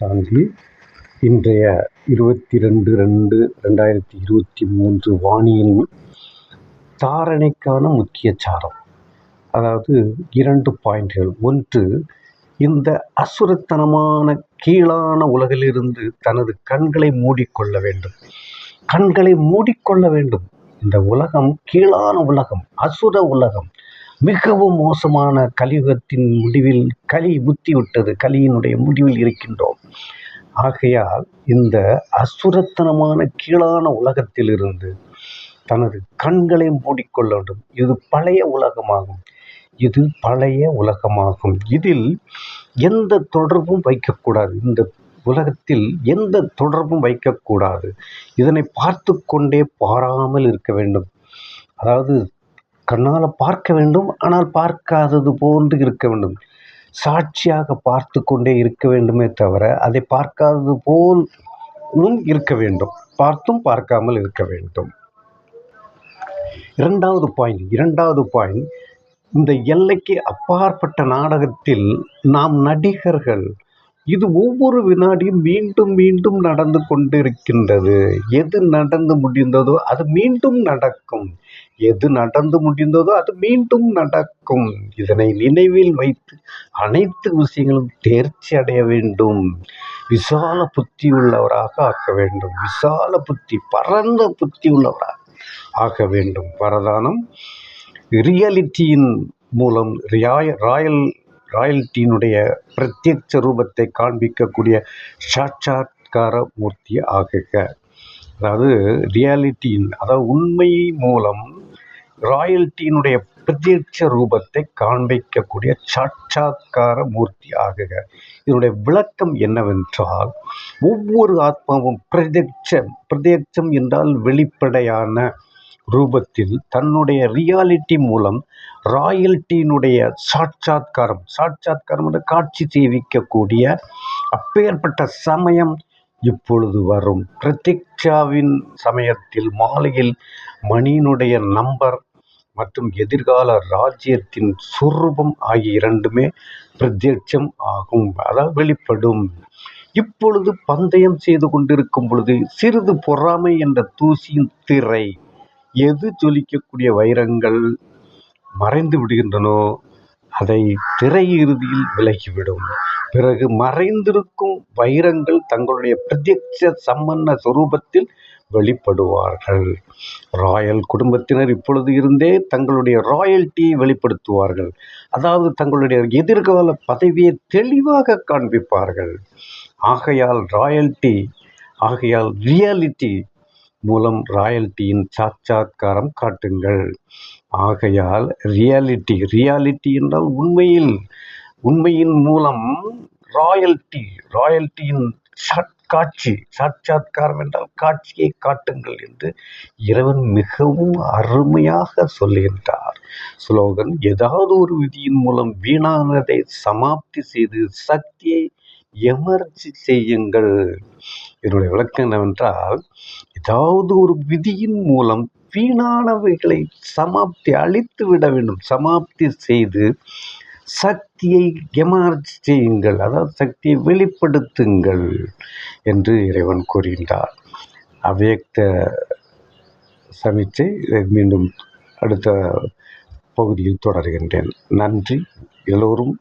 சாந்தி. இன்றைய 22/2/2023 வானியின் தாரணைக்கான முக்கிய சாரம். அதாவது 2 பாயிண்ட்கள். ஒன்று, இந்த அசுரத்தனமான கீழான உலகிலிருந்து தனது கண்களை மூடிக்கொள்ள வேண்டும். கண்களை மூடிக்கொள்ள வேண்டும். இந்த உலகம் கீழான உலகம், அசுர உலகம், மிகவும் மோசமான கலியுகத்தின் முடிவில் கலி முத்திவிட்டது. கலியினுடைய முடிவில் இருக்கின்றோம். ஆகையால் இந்த அசுரத்தனமான கீழான உலகத்திலிருந்து தனது கண்களை மூடிக்கொள்ள வேண்டும். இது பழைய உலகமாகும். இது பழைய உலகமாகும். இதில் எந்த தொடர்பும் வைக்கக்கூடாது. இந்த உலகத்தில் எந்த தொடர்பும் வைக்கக்கூடாது. இதனை பார்த்து கொண்டே பாராமல் இருக்க வேண்டும். அதாவது கண்ணால் பார்க்க வேண்டும், ஆனால் பார்க்காதது போன்று இருக்க வேண்டும். சாட்சியாக பார்த்து கொண்டே இருக்க வேண்டுமே தவிர அதை பார்க்காதது போலும் இருக்க வேண்டும். பார்த்தும் பார்க்காமல் இருக்க வேண்டும். இரண்டாவது பாயிண்ட், இந்த எல்லைக்கு அப்பாற்பட்ட நாடகத்தில் நாம் நடிகர்கள். இது ஒவ்வொரு வினாடியும் மீண்டும் மீண்டும் நடந்து கொண்டிருக்கின்றது. எது நடந்து முடிந்ததோ அது மீண்டும் நடக்கும். எது நடந்து முடிந்ததோ அது மீண்டும் நடக்கும். இதனை நினைவில் வைத்து அனைத்து விஷயங்களும் தேர்ச்சி அடைய வேண்டும். விசால புத்தி உள்ளவராக ஆக்க வேண்டும். விசால புத்தி, பரந்த புத்தி உள்ளவராக ஆக வேண்டும். வரதானம் ரியாலிட்டியின் மூலம் ராயல்ட்டியினுடைய பிரத்யட்ச ரூபத்தை காண்பிக்கக்கூடிய சாட்சாத்கார மூர்த்தி ஆகுக. அதாவது ரியாலிட்டியின், அதாவது உண்மை மூலம் ராயல்ட்டியினுடைய பிரத்யட்ச ரூபத்தை காண்பிக்கக்கூடிய சாட்சாத்கார மூர்த்தி ஆகுக. இதனுடைய விளக்கம் என்னவென்றால், ஒவ்வொரு ஆத்மாவும் பிரத்யட்சம் என்றால் வெளிப்படையான ரூபத்தில் தன்னுடைய ரியாலிட்டி மூலம் ராயல்ட்டியினுடைய சாட்சாத்காரம் என்ற காட்சி சேவிக்கக்கூடிய அப்பேற்பட்ட சமயம் இப்பொழுது வரும். பிரத்யட்சாவின் சமயத்தில் மாலையில் மணியினுடைய நம்பர் மற்றும் எதிர்கால ராஜ்யத்தின் சுரூபம் ஆகிய இரண்டுமே பிரத்யட்சம் ஆகும். அதாவது வெளிப்படும். இப்பொழுது பந்தயம் செய்து கொண்டிருக்கும் பொழுது சிறிது பொறாமை என்ற தூசியின் திரை, எது ஜொலிக்கக்கூடிய வைரங்கள் மறைந்து விடுகின்றனோ அதை திரை இறுதியில் விலகிவிடும். பிறகு மறைந்திருக்கும் வைரங்கள் தங்களுடைய பிரத்யட்ச சம்பன்ன சொரூபத்தில் வெளிப்படுவார்கள். ராயல் குடும்பத்தினர் இப்பொழுது இருந்தே தங்களுடைய ராயல்ட்டியை வெளிப்படுத்துவார்கள். அதாவது தங்களுடைய எதிர்கால பதவியை தெளிவாக காண்பிப்பார்கள். ஆகையால் ரியாலிட்டி மூலம் ராயல்ட்டியின் சாட்சாத்காரம் காட்டுங்கள். ஆகையால் ரியாலிட்டி என்றால் உண்மையின் மூலம் ராயல்ட்டியின் சாட்சாத்காரம் என்றால் காட்சியை காட்டுங்கள் என்று இறைவன் மிகவும் அருமையாக சொல்லுகின்றார். ஸ்லோகன், ஏதாவது ஒரு விதியின் மூலம் வீணானதை சமாப்தி செய்து சக்தியை எமர்ஜி செய்யுங்கள். இதனுடைய விளக்கம் என்னவென்றால், ஏதாவது ஒரு விதியின் மூலம் வீணானவைகளை அழித்து விட வேண்டும். சமாப்தி செய்து சக்தியை எமர்ஜ் செய்யுங்கள், அதாவது சக்தியை வெளிப்படுத்துங்கள் என்று இறைவன் கூறுகின்றார். அவ்யக்த சமிச்சை மீண்டும் அடுத்த பகுதியில் தொடர்கின்றேன். நன்றி. எல்லோரும்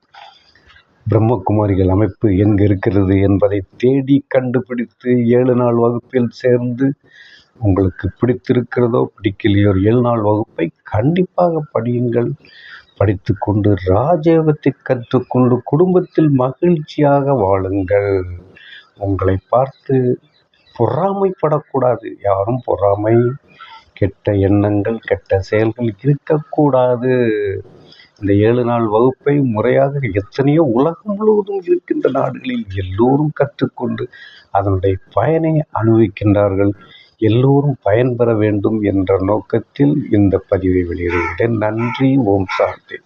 பிரம்மகுமாரிகள் அமைப்பு எங்கு இருக்கிறது என்பதை தேடி கண்டுபிடித்து 7 நாள் வகுப்பில் சேர்ந்து, உங்களுக்கு பிடித்திருக்கிறதோ பிடிக்கலையோ 7 நாள் வகுப்பை கண்டிப்பாக படியுங்கள். படித்து கொண்டு ராஜயோகத்தை கற்றுக்கொண்டு குடும்பத்தில் மகிழ்ச்சியாக வாழுங்கள். உங்களை பார்த்து பொறாமைப்படக்கூடாது. யாரும் பொறாமை, கெட்ட எண்ணங்கள், கெட்ட செயல்கள் இருக்கக்கூடாது. இந்த 7 நாள் வகுப்பை முறையாக எத்தனையோ உலகம் முழுவதும் இருக்கின்ற நாடுகளில் எல்லோரும் கற்றுக்கொண்டு அதனுடைய பயனை அனுபவிக்கின்றார்கள். எல்லோரும் பயன்பெற வேண்டும் என்ற நோக்கத்தில் இந்த பதிவை வெளியிடுகின்றேன். நன்றி. ஓம் சாந்தி.